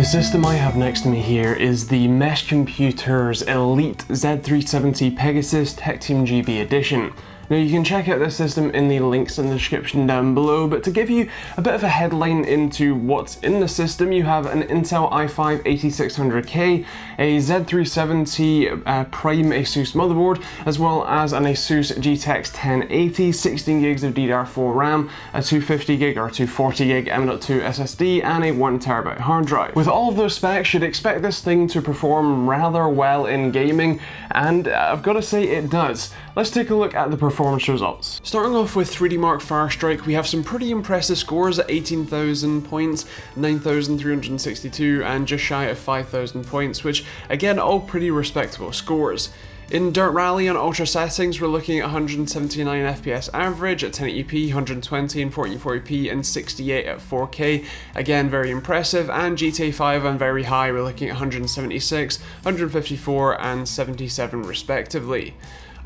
The system I have next to me here is the Mesh Computers Elite Z370 Pegasus TechteamGB edition. Now you can check out this system in the links in the description down below, but to give you a bit of a headline into what's in the system, you have an Intel i5 8600K, a Z370 Prime ASUS motherboard, as well as an ASUS GTX 1080, 16 gigs of DDR4 RAM, a 250 gig or 240 gig M.2 SSD, and a 1TB hard drive. With all of those specs, you'd expect this thing to perform rather well in gaming, and I've got to say it does. Let's take a look at the performance results. Starting off with 3D Mark Firestrike, we have some pretty impressive scores at 18,000 points, 9,362, and just shy of 5,000 points, which again, all pretty respectable scores. In Dirt Rally on ultra settings, we're looking at 179 FPS average at 1080p, 120 and 1440p, and 68 at 4K. Again, very impressive. And GTA 5 on very high, we're looking at 176, 154, and 77 respectively.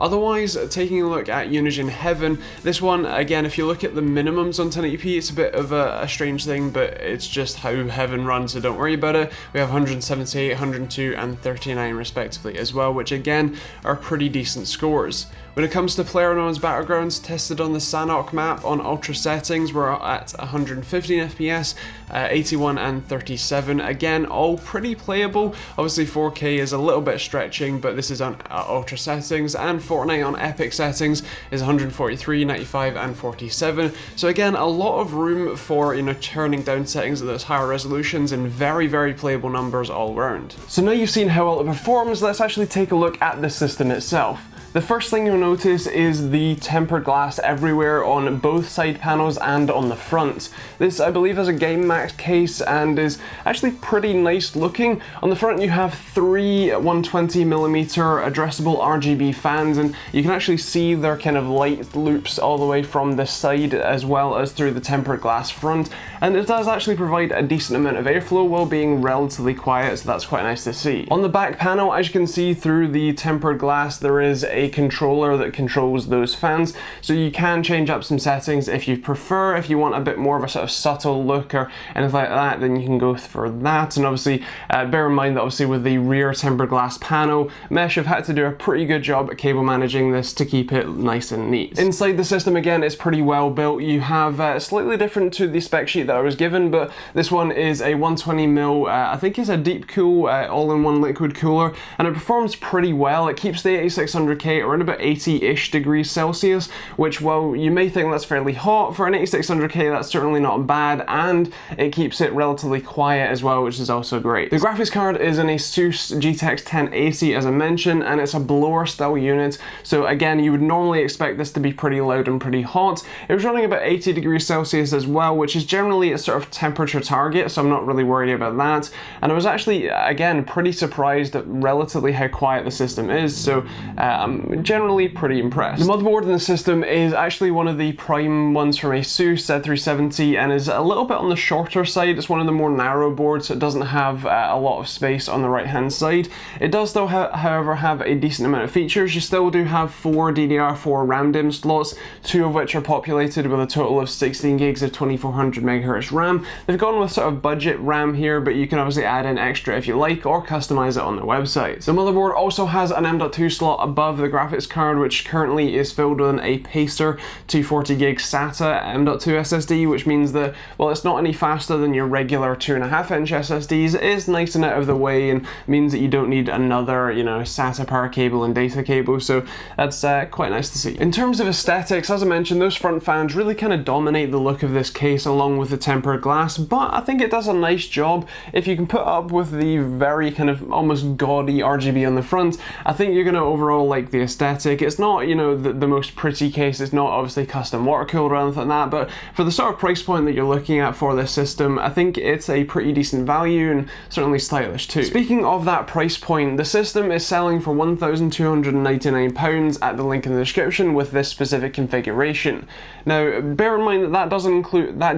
Otherwise, taking a look at Unigine Heaven, this one, again, if you look at the minimums on 1080p, it's a bit of a strange thing, but it's just how Heaven runs, so don't worry about it. We have 178, 102, and 39 respectively as well, which again, are pretty decent scores. When it comes to PlayerUnknown's Battlegrounds, tested on the Sanhok map on ultra settings, we're at 115 FPS, 81 and 37. Again, all pretty playable. Obviously 4K is a little bit stretching, but this is on ultra settings, and Fortnite on epic settings is 143, 95, and 47. So again, a lot of room for, turning down settings at those higher resolutions, and very, very playable numbers all around. So now you've seen how well it performs, let's actually take a look at the system itself. The first thing you'll notice is the tempered glass everywhere on both side panels and on the front. This, I believe, is a GameMax case and is actually pretty nice looking. On the front you have three 120mm addressable RGB fans, and you can actually see their kind of light loops all the way from the side as well as through the tempered glass front, and it does actually provide a decent amount of airflow while being relatively quiet, so that's quite nice to see. On the back panel, as you can see through the tempered glass, there is a controller that controls those fans, so you can change up some settings if you prefer. If you want a bit more of a sort of subtle look or anything like that, then you can go for that. And obviously bear in mind that obviously with the rear tempered glass panel, Mesh have had to do a pretty good job at cable managing this to keep it nice and neat. Inside the system, again, it's pretty well built. You have slightly different to the spec sheet that I was given, but this one is a 120mm, I think it's a deep cool all-in-one liquid cooler, and it performs pretty well. It keeps the 8600K around about 80-ish degrees Celsius, which, while you may think that's fairly hot, for an 8600K that's certainly not bad, and it keeps it relatively quiet as well, which is also great. The graphics card is an ASUS GTX 1080, as I mentioned, and it's a blower style unit, so again, you would normally expect this to be pretty loud and pretty hot. It was running about 80 degrees Celsius as well, which is generally a sort of temperature target, so I'm not really worried about that. And I was actually, again, pretty surprised at relatively how quiet the system is, so I'm generally pretty impressed. The motherboard in the system is actually one of the prime ones from ASUS, Z370, and is a little bit on the shorter side. It's one of the more narrow boards, so it doesn't have a lot of space on the right hand side. It does though, however, have a decent amount of features. You still do have 4 DDR4 RAM DIMM slots, 2 of which are populated with a total of 16 gigs of 2400 MHz RAM. They've gone with sort of budget RAM here, but you can obviously add in extra if you like, or customize it on their website. The motherboard also has an M.2 slot above the graphics card, which currently is filled with a Pacer 240 gig SATA M.2 SSD, which means that, well, it's not any faster than your regular 2.5-inch SSDs. It is nice and out of the way, and means that you don't need another, SATA power cable and data cable, so that's quite nice to see. In terms of aesthetics, as I mentioned, those front fans really kind of dominate the look of this case along with the tempered glass, but I think it does a nice job. If you can put up with the very kind of almost gaudy RGB on the front, I think you're going to overall like the aesthetic. It's not, the most pretty case, it's not obviously custom water cooled or anything like that, but for the sort of price point that you're looking at for this system, I think it's a pretty decent value and certainly stylish too. Speaking of that price point, the system is selling for £1,299 at the link in the description with this specific configuration. Now, bear in mind that that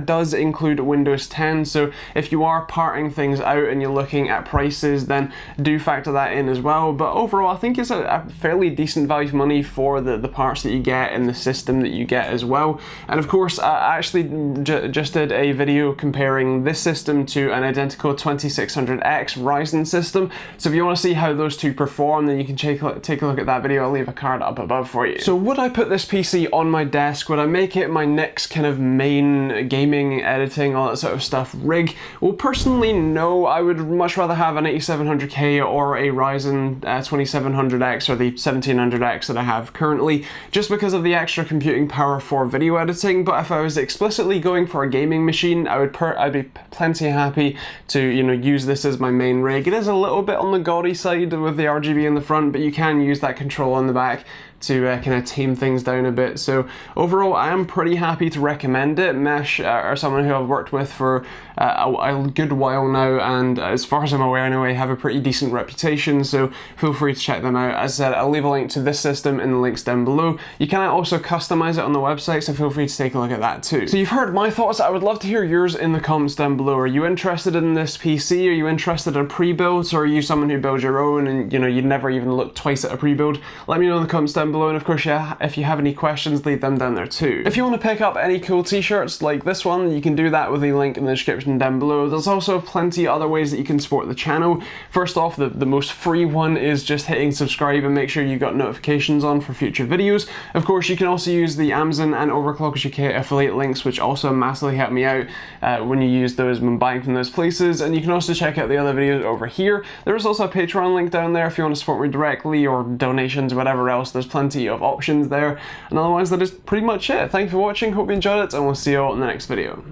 does include Windows 10, so if you are parting things out and you're looking at prices, then do factor that in as well. But overall, I think it's a fairly decent decent value for money for the parts that you get and the system that you get as well. And of course, I actually just did a video comparing this system to an identical 2600X Ryzen system. So if you want to see how those two perform, then you can take a look at that video. I'll leave a card up above for you. So would I put this PC on my desk? Would I make it my next kind of main gaming, editing, all that sort of stuff rig? Well, personally, no. I would much rather have an 8700K or a Ryzen 2700X or the 1700X that I have currently, just because of the extra computing power for video editing. But if I was explicitly going for a gaming machine, I'd be plenty happy to, you know, use this as my main rig. It is a little bit on the gaudy side with the RGB in the front, but you can use that control on the back to kind of tame things down a bit. So overall, I am pretty happy to recommend it. Mesh are someone who I've worked with for a good while now, and as far as I'm aware anyway, have a pretty decent reputation, so feel free to check them out. As I said, I'll leave a link to this system in the links down below. You can also customize it on the website, so feel free to take a look at that too. So you've heard my thoughts. I would love to hear yours in the comments down below. Are you interested in this PC? Are you interested in pre-builds, or are you someone who builds your own and, you know, you'd never even look twice at a pre-build? Let me know in the comments down below, and of course, yeah, if you have any questions, leave them down there too. If you want to pick up any cool t-shirts like this one, you can do that with a link in the description down below. There's also plenty other ways that you can support the channel. First off, the most free one is just hitting subscribe and make sure you've got notifications on for future videos. Of course, you can also use the Amazon and Overclockers UK affiliate links, which also massively help me out when you use those when buying from those places. And you can also check out the other videos over here. There is also a Patreon link down there if you want to support me directly, or donations, whatever else. There's plenty of options there. And otherwise, that is pretty much it. Thank you for watching, hope you enjoyed it, and we'll see you all in the next video.